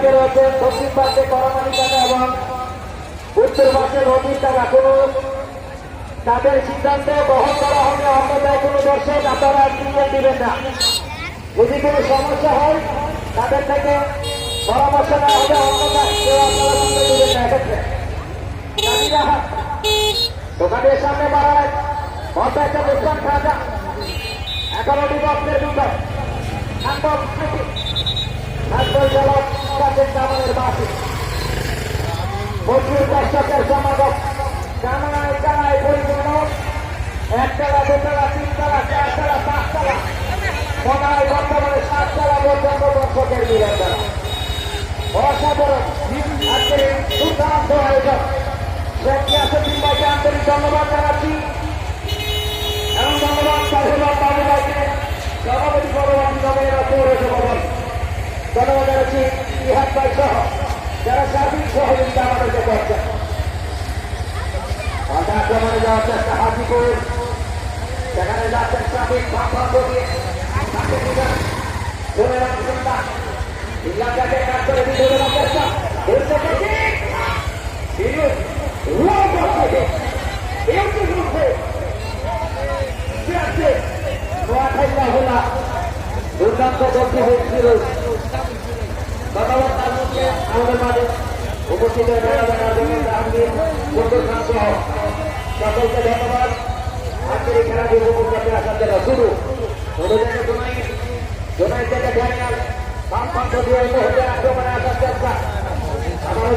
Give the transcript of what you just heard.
পাশে রয়েছে দক্ষিণ পাশে করমানি টাকা এবং উত্তর পাশে রবির টাকা। কোনো তাদের সিদ্ধান্ত গ্রহণ করা হবে, অন্যথায় কোনো দর্শক আপনারা টিকিট দিবেন না। যদি কোনো সমস্যা হয় তাদের থেকে পরামর্শ নেওয়া হবে, অন্যথায় কেউ আপনারা টিকিট দিবেন না। এক্ষেত্রে দোকানের সামনে বাড়ায় একটা দোকান খাজা 11টি বক্সের দুটো প্রচুর দর্শকের সমাগম, জানায় জানায় পরিপূর্ণ। একতলা, দোতলা, তিনতলা, চারতলা, পাঁচতলা, মনে হয় বর্তমানে 7তলা পর্যন্ত দর্শকের মিলন দ্বারা অসাধারণ আজকের দুর্দান্ত আয়োজন। ভাইকে আন্তরিক ধন্যবাদ জানাচ্ছি এবং ধন্যবাদ সাহেবাদ বাবু ভাইকে, সভাপতি পরবর্তী নগরের পৌরসভা ধন্যবাদ জানাচ্ছি ইহাদ ভাই সহ যারা সার্বিক সহযোগিতা আমাদেরকে করছেন। আক্রমণে যাওয়ার চেষ্টা হাজিপুর, সেখানে যাচ্ছেন সার্বিক ভাগ দিয়ে ইলাকাকে কাজ করে দিয়ে চেষ্টা দুর্দান্ত গতি হয়েছিল। ধন্যবাদ তাদেরকে আমাদের মাঝে উপস্থিত সকলকে ধন্যবাদ। আজকের এই খেলাটি উপভোগ করতে আসার জন্য শুরু জোনাই থেকে ড্যানিয়াল বাম পান্ত দিয়ে আক্রমণে আসার চেষ্টা। আমারও